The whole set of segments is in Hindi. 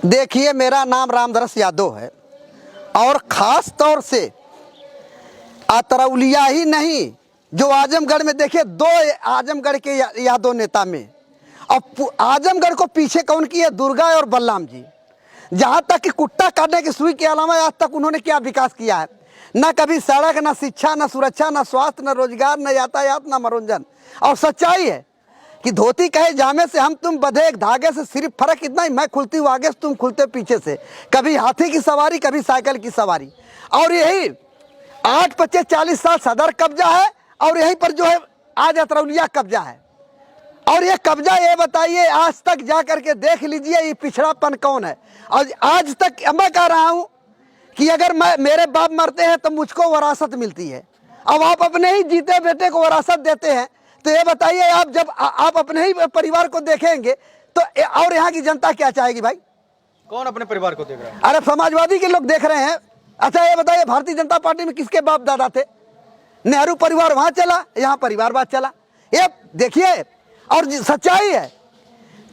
देखिए, मेरा नाम रामधरस यादव है और ख़ास तौर से अतरौलिया ही नहीं, जो आजमगढ़ में देखिए दो आजमगढ़ के यादव नेता में, और आजमगढ़ को पीछे कौन किए? दुर्गा और बलराम जी। जहाँ तक कि कुत्ता काटने की सुई के अलावा आज तक उन्होंने क्या विकास किया है? न कभी सड़क, न शिक्षा, न सुरक्षा, न स्वास्थ्य, न रोजगार, न यातायात, न मनोरंजन। और सच्चाई है कि धोती कहे जामे से हम तुम बधे एक धागे से, सिर्फ फर्क इतना ही, मैं खुलती हूँ आगे से, तुम खुलते पीछे से। कभी हाथी की सवारी, कभी साइकिल की सवारी। और यही 8-25-40 साल सदर कब्जा है और यहीं पर जो है आज अतरौलिया कब्जा है। और ये कब्जा, ये बताइए, आज तक जा करके देख लीजिए ये पिछड़ापन कौन है। और आज तक मैं कह रहा हूँ कि अगर मेरे बाप मरते हैं तो मुझको वरासत मिलती है। अब आप अपने ही जीते बेटे को वरासत देते हैं, तो ये बताइए आप जब आप अपने ही परिवार को देखेंगे तो और यहाँ की जनता क्या चाहेगी? भाई कौन अपने परिवार को देख रहा है? अरे समाजवादी के लोग देख रहे हैं। अच्छा ये बताइए, भारतीय जनता पार्टी में किसके बाप दादा थे? नेहरू परिवार वहां चला, यहाँ परिवारवाद चला। ये देखिए, और सच्चाई है,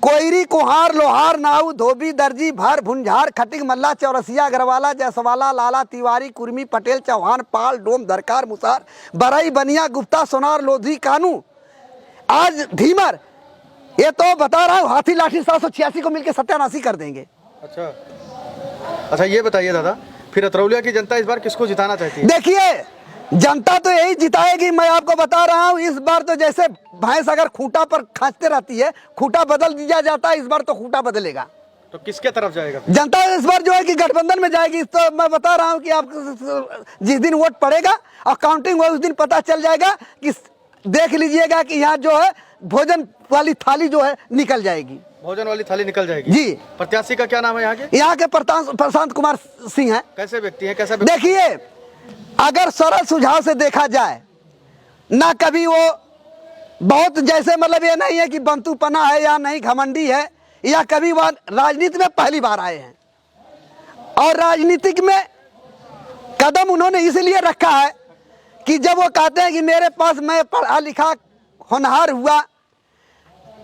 कोयरी, कुहार, लोहार, नाऊ, धोबी, दर्जी, भार, भुंझार, खटिक, मल्ला, चौरसिया, अग्रवाला, जयसवाला, लाला, तिवारी, कुर्मी, पटेल, चौहान, पाल, डोम, दरकार, मुसार, बरई, बनिया, गुप्ता, सोनार, लोधी, कानू, आज धीमर, ये तो बता रहा हूँ हाथी लाठी 786 को मिलकर सत्यानाशी कर देंगे। अच्छा ये बताइए दादा, फिर अतरौलिया की जनता इस बार किसको जिताना चाहती है? देखिए, जनता तो यही जिताएगी। मैं आपको बता रहा हूँ, इस बार तो जैसे भैंस अगर खूंटा पर खांचते रहती है, खूंटा बदल दिया जाता है, इस बार तो खूंटा बदलेगा। तो किसके तरफ जाएगा जनता? इस बार जो है कि गठबंधन में जाएगी। तो मैं बता रहा हूँ कि आप जिस दिन वोट पड़ेगा और काउंटिंग हुआ उस दिन पता चल जाएगा कि देख लीजिएगा कि यहाँ जो है भोजन वाली थाली जो है निकल जाएगी। भोजन वाली थाली निकल जाएगी जी। प्रत्याशी का क्या नाम है यहाँ के? यहाँ के प्रशांत कुमार सिंह है। कैसे व्यक्ति है, कैसा? देखिए, अगर सरल सुझाव से देखा जाए ना, कभी वो बहुत जैसे मतलब ये नहीं है कि बंतूपना है या नहीं घमंडी है, या कभी वह राजनीति में पहली बार आए हैं। और राजनीतिक में कदम उन्होंने इसलिए रखा है कि जब वो कहते हैं कि मेरे पास, मैं पढ़ा लिखा होनहार हुआ,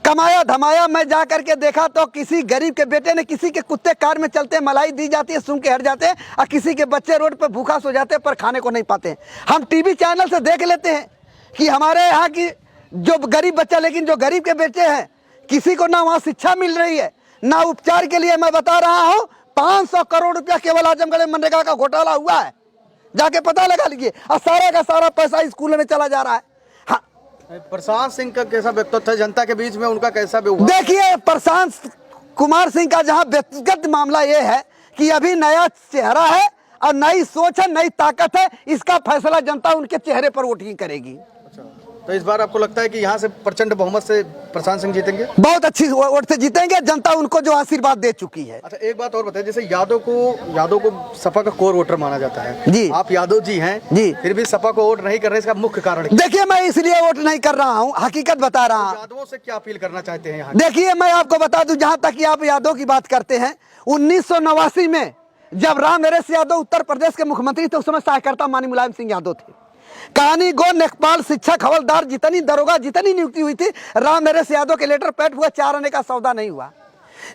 कमाया धमाया, मैं जा करके देखा तो किसी गरीब के बेटे ने, किसी के कुत्ते कार में चलते मलाई दी जाती है, सूंघ के हट जाते हैं, और किसी के बच्चे रोड पर भूखा सो जाते हैं पर खाने को नहीं पाते हैं। हम टीवी चैनल से देख लेते हैं कि हमारे यहाँ की जो गरीब बच्चा, लेकिन जो गरीब के बेटे हैं, किसी को ना वहाँ शिक्षा मिल रही है, ना उपचार के लिए। मैं बता रहा हूँ 500 करोड़ रुपया केवल आजमगढ़ में मनरेगा का घोटाला हुआ है, जाके पता लगा लीजिए। और सारा का सारा पैसा स्कूल में चला जा रहा है। प्रशांत सिंह का कैसा व्यक्तित्व था जनता के बीच में, उनका कैसा व्यवहार? देखिए, प्रशांत कुमार सिंह का जहां व्यक्तिगत मामला ये है कि अभी नया चेहरा है और नई सोच है, नई ताकत है, इसका फैसला जनता उनके चेहरे पर वोटिंग करेगी। अच्छा, तो इस बार आपको लगता है कि यहाँ से प्रचंड बहुमत से प्रशांत सिंह जीतेंगे? बहुत अच्छी वोट से जीतेंगे, जनता उनको जो आशीर्वाद दे चुकी है। अच्छा, एक बात और बताइए, जैसे यादव को सपा का कोर वोटर माना जाता है जी, आप यादव जी हैं जी, फिर भी सपा को वोट नहीं कर रहे, इसका मुख्य कारण? देखिए, मैं इसलिए वोट नहीं कर रहा हूँ, हकीकत बता रहा हूँ। यादवों से क्या अपील करना चाहते हैं यहाँ? देखिए, मैं आपको बता दूं, जहां तक कि आप यादव की बात करते हैं, 1989 में जब रामनरेश यादव उत्तर प्रदेश के मुख्यमंत्री थे, उस समय सहायकर्ता माननीय मुलायम सिंह यादव थे। कहानी गो, लेखपाल, शिक्षक, हवलदार, जितनी दरोगा, जितनी नियुक्ति हुई थी, रामनरेश यादव के लेटर पैड हुआ, 4 आने का सौदा नहीं हुआ।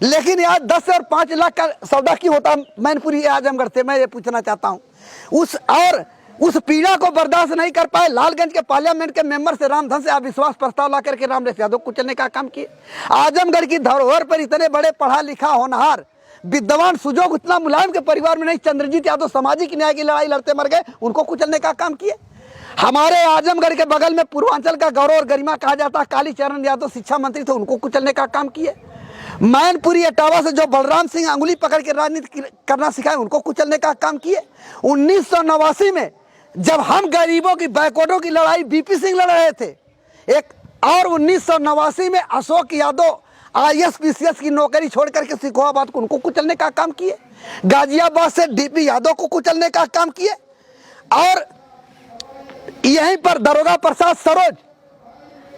लेकिन यार 10 और 5 लाख का सौदा क्यों होता? मैनपुरी आजमगढ़ से मैं ये पूछना चाहता हूँ। उस पीड़ा को बर्दाश्त नहीं कर पाए, लालगंज के पार्लियामेंट के मेंबर से रामधन से अविश्वास प्रस्ताव ला करके रामनरेश यादव को कुचलने का काम किए। आजमगढ़ की धरोहर पर इतने बड़े पढ़ा लिखा होनहार विद्वान सुजोग उतना मुलायम के परिवार में नहीं, चंद्रजीत यादव सामाजिक न्याय की लड़ाई लड़ते मर गए, उनको कुचलने का काम किए। हमारे आजमगढ़ के बगल में पूर्वांचल का गौरव और गरिमा कहा जाता है, कालीचरण यादव शिक्षा मंत्री थे, उनको कुचलने का काम किए। मैनपुरी इटावा से जो बलराम सिंह अंगुली पकड़ के राजनीति करना सिखाए, उनको कुचलने का काम किए। 1989 में जब हम गरीबों की, बैकवर्डों की लड़ाई बीपी सिंह लड़ रहे थे एक, और 1989 में अशोक यादव IAS PCS की नौकरी छोड़ करके सिकोहाबाद को, उनको कुचलने का काम किए। गाजियाबाद से DP यादव को कुचलने का काम किए। और यहीं पर दरोगा प्रसाद सरोज,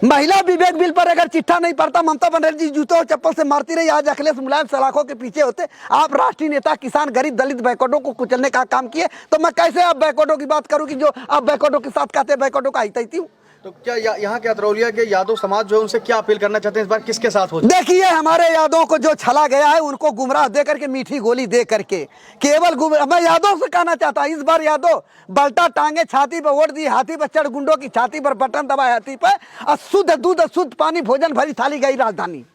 महिला विवेक बिल पर अगर चिट्ठा नहीं पड़ता, ममता बनर्जी जूतों और चप्पल से मारती रही, आज अखिलेश मुलायम सलाखों के पीछे होते। आप राष्ट्रीय नेता, किसान, गरीब, दलित, बैकवर्डों को कुचलने का काम किए। तो मैं कैसे आप बैकवर्डों की बात करूं कि जो आप बैकवर्डों के साथ कहते हैं, बैकवर्डों का हितैषी हूं? तो क्या यहाँ के अतरौलिया के यादव समाज जो है उनसे क्या अपील करना चाहते हैं इस बार किसके साथ हो? देखिए हमारे यादव को जो छला गया है उनको गुमराह दे करके, मीठी गोली दे करके, केवल मैं यादव से कहना चाहता हूं, इस बार यादव बल्टा टांगे छाती पर वोट दी, हाथी पर चढ़ गुंडों की छाती पर बटन दबाए हाथी पर, और शुद्ध दूध शुद्ध पानी भोजन भरी थाली गई राजधानी।